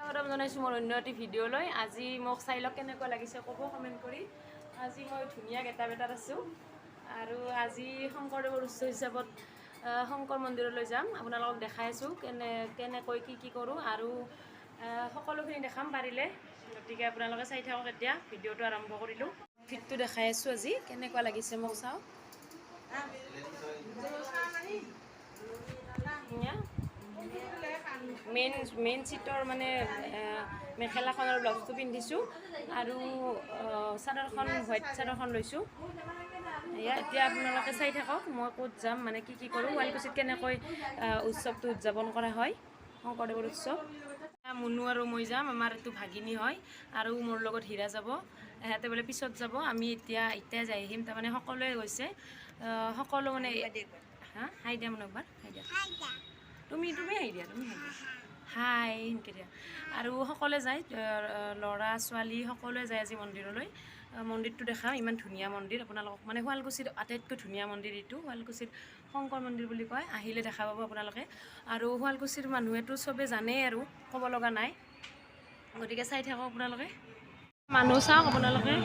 স্বাগতম জনাইছোঁ মোৰ অন্য এটি ভিডিঅ'লৈ। আজি মোক চাই লওক কেনেকুৱা লাগিছে ক'ব কমেণ্ট কৰি। আজি মই ধুনীয়া গেটাবেটাত আছোঁ আৰু আজি শংকৰদেৱৰ উৎসৱ হিচাপত শংকৰ মন্দিৰলৈ যাম। আপোনালোকক দেখাই আছোঁ কেনেকৈ কি কৰোঁ আৰু সকলোখিনি দেখাম পাৰিলে। গতিকে আপোনালোকে চাই থাকক। এতিয়া ভিডিঅ'টো আৰম্ভ কৰিলোঁ। ফিটটো দেখাই আছোঁ আজি কেনেকুৱা লাগিছে মোক চাওক। মেইন চিটৰ মানে মেখেলাখনৰ ব্লাউজটো পিন্ধিছোঁ আৰু চাদৰখন হোৱাইট চাদৰখন লৈছোঁ। এতিয়া আপোনালোকে চাই থাকক মই ক'ত যাম, মানে কি কৰোঁ, শুৱালকুছিত কেনেকৈ উৎসৱটো উদযাপন কৰা হয়, শংকৰদেৱৰ উৎসৱ। মুনু আৰু মই যাম, আমাৰ এইটো ভাগিনী হয় আৰু মোৰ লগত হীৰা যাব। সিহঁতে বোলে পিছত যাব, আমি এতিয়া যাই আহিম। তাৰমানে সকলোৱে গৈছে, সকলো মানে হাই দিয়া মানে একবাৰ হাই দিয়া, তুমি হাই দিয়া, হাই সেনেকৈ দিয়া। আৰু সকলোৱে যায়, ল'ৰা ছোৱালী সকলোৱে যায় আজি মন্দিৰলৈ। মন্দিৰটো দেখাম, ইমান ধুনীয়া মন্দিৰ। আপোনালোকক মানে শুৱালকুছিৰ আটাইতকৈ ধুনীয়া মন্দিৰ এইটো, শুৱালকুছিৰ শংকৰ মন্দিৰ বুলি কয়। আহিলে দেখা পাব আপোনালোকে। আৰু শুৱালকুছিৰ মানুহেতো চবেই জানেই আৰু ক'ব লগা নাই, গতিকে চাই থাকক আপোনালোকে। মানুহ চাওক আপোনালোকে।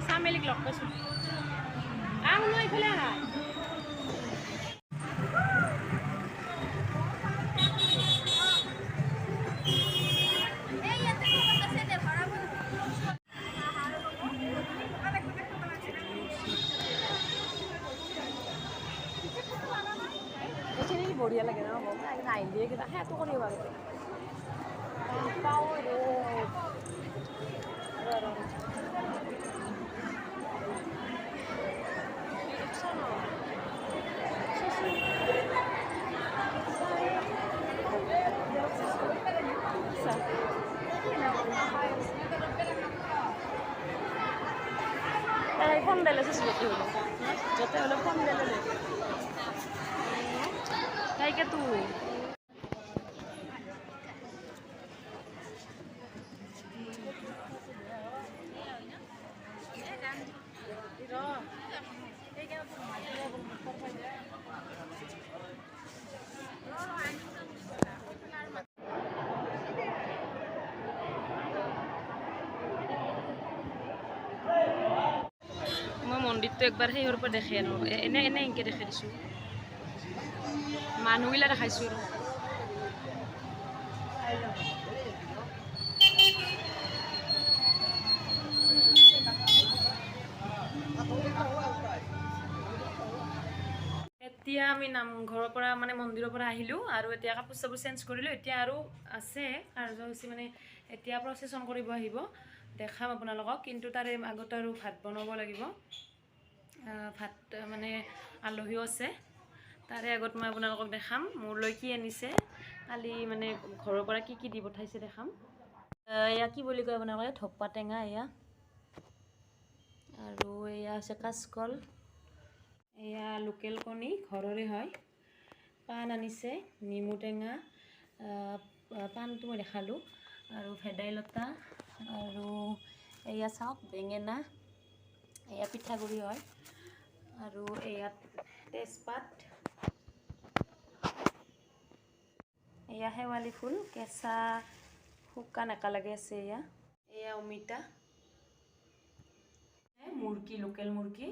চামেলিক লগ পাইছোঁ। মই এইফালে আহা। বঢ়িয়া লাগে ন, আহিলে কিবা সেইটো কৰিব আৰু পাওঁ ফোন দিলে যতে হলে ফোন দিলে তাইকে তো মই মন্দিৰটো একবাৰ সেইৰ পৰা দেখে আৰু এনে এনেকৈ দেখাই দিছোঁ, মানুহবিলাক দেখাইছোঁ আৰু এতিয়া আমি নামঘৰৰ পৰা মানে মন্দিৰৰ পৰা আহিলোঁ আৰু এতিয়া কাপোৰ চাপোৰ চেঞ্জ কৰিলোঁ। এতিয়া আৰু আছে কাৰ্যসূচী, মানে এতিয়া প্ৰচেছন কৰিব আহিব, দেখাম আপোনালোকক। কিন্তু তাৰে আগত আৰু ভাত বনাব লাগিব, ভাত মানে আলহীও আছে। তাৰে আগত মই আপোনালোকক দেখাম মোৰলৈ কি আনিছে, কালি মানে ঘৰৰ পৰা কি দি পঠাইছে দেখাম। এয়া কি বুলি কয় আপোনালোকে, ধপ্পা টেঙা এয়া, আৰু এয়া আছে কাচকল, এয়া লোকেল কণী ঘৰৰে হয়, পাণ আনিছে, নেমু টেঙা, পাণটো মই দেখালোঁ, আৰু ভেদাইলতা, আৰু এয়া চাওক বেঙেনা, এয়া পিঠাগুড়ি হয়, আৰু এয়া তেজপাত, এয়া শেৱালি ফুল কেঁচা শুকান একেলগে আছে, এয়া অমিতা, মুৰ্গী লোকেল মুৰ্গী,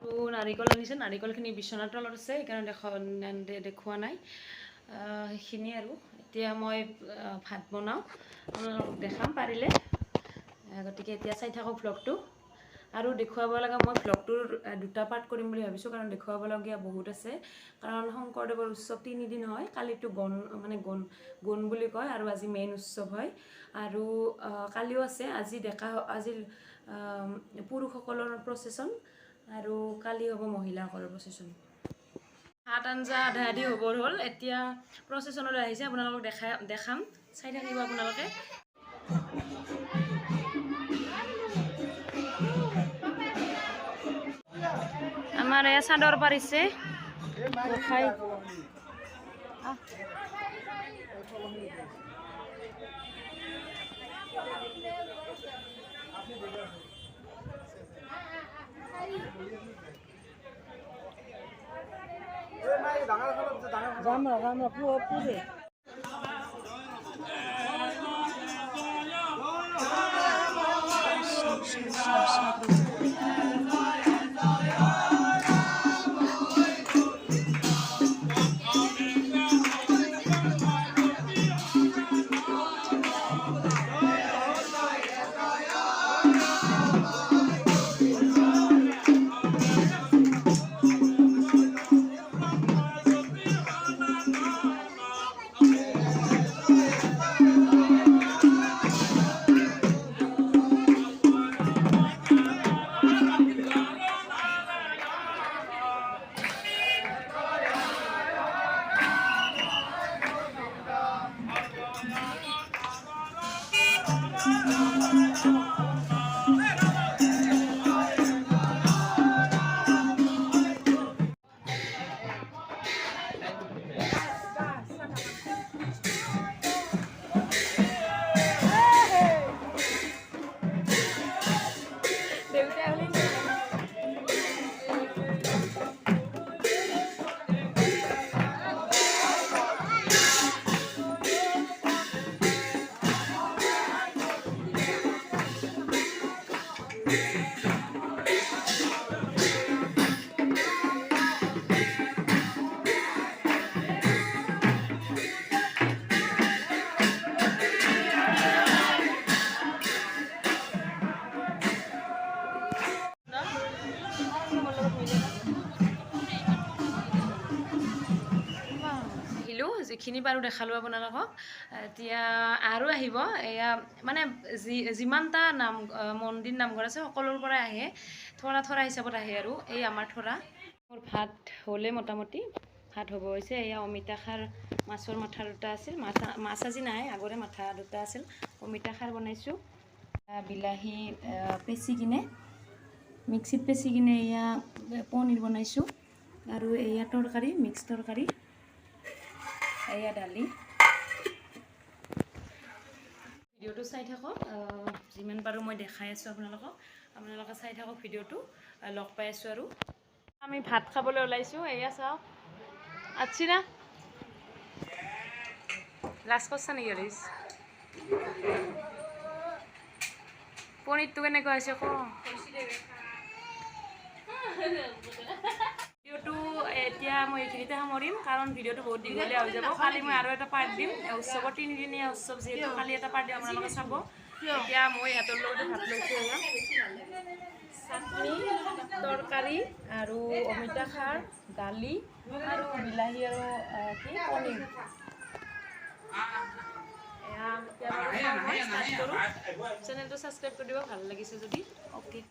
আৰু নাৰিকল আনিছে। নাৰিকলখিনি বিচনাৰ তলত আছে, সেইকাৰণে দেখুওৱা নাই। সেইখিনি আৰু এতিয়া মই ভাত বনাওঁ, আপোনালোকক দেখাম পাৰিলে। গতিকে এতিয়া চাই থাকক ভ্লগটো। আৰু দেখুৱাব লগা, মই ভ্লগটোৰ 2টা পাৰ্ট কৰিম বুলি ভাবিছোঁ, কাৰণ দেখুৱাবলগীয়া বহুত আছে। কাৰণ শংকৰদেৱৰ উৎসৱ 3 দিন হয়, কালিতো গুণ বুলি কয় আৰু আজি মেইন উৎসৱ হয়। আৰু কালিও আছে, আজি পুৰুষসকলৰ প্ৰচেছন আৰু কালি হ'ব মহিলাসকলৰ প্ৰচেছন। ভাত আঞ্জা আধা আধি হ'বৰ হ'ল, এতিয়া প্ৰচেছনলৈ আহিছে, আপোনালোকক দেখাম, চাই থাকিব আপোনালোকে। আমাৰ এয়া চাদৰ পাৰিছে খাই যাম পুৰে আহিলোঁ যিখিনি পাৰোঁ দেখালোঁ আপোনালোকক এতিয়া আৰু আহিব এয়া মানে যিমানটা মন্দিৰ নামঘৰ আছে সকলোৰ পৰাই আহে থৰা হিচাপত আহে আৰু এই আমাৰ থৰা মোৰ ভাত হ'লে মোটামুটি ভাত হ'ব হৈছে এয়া অমিতা খাৰ মাছৰ মাথা দুটা আছিল মাছ আজি নাই আগৰে মাথা দুটা আছিল অমিতা খাৰ বনাইছোঁ বিলাহী পেচি কিনে মিক্সিত পেচি কিনে এয়া পনীৰ বনাইছোঁ আৰু এয়া তৰকাৰী মিক্স তৰকাৰী এয়া দালি ভিডিঅ'টো চাই থাকক যিমান পাৰোঁ মই দেখাই আছোঁ আপোনালোকে চাই থাকক ভিডিঅ'টো লগ পাই আছোঁ আৰু আমি ভাত খাবলৈ ওলাইছোঁ এয়া চাওক আছি না লাজ কৰছা নেকি হৰিছ পনীৰটো কেনেকুৱা হৈছে ক ভিডিঅ'টো এতিয়া মই এইখিনিতে সামৰিম কাৰণ ভিডিঅ'টো বহুত দীঘলীয়া হৈ যাব কালি মই আৰু এটা পাৰ্ট দিম উৎসৱৰ 3দিনীয়া উৎসৱ যিহেতু কালি এটা পাৰ্ট দিম আপোনালোকে চাব এতিয়া মই সিহঁতৰ লগতে ভাত লৈছোঁ চাটনি তৰকাৰী আৰু অমিতা খাৰ দালি আৰু বিলাহী আৰু কি পনীৰ চেনেলটো ছাবস্ক্ৰাইব কৰি দিব ভাল লাগিছে যদি অ'কে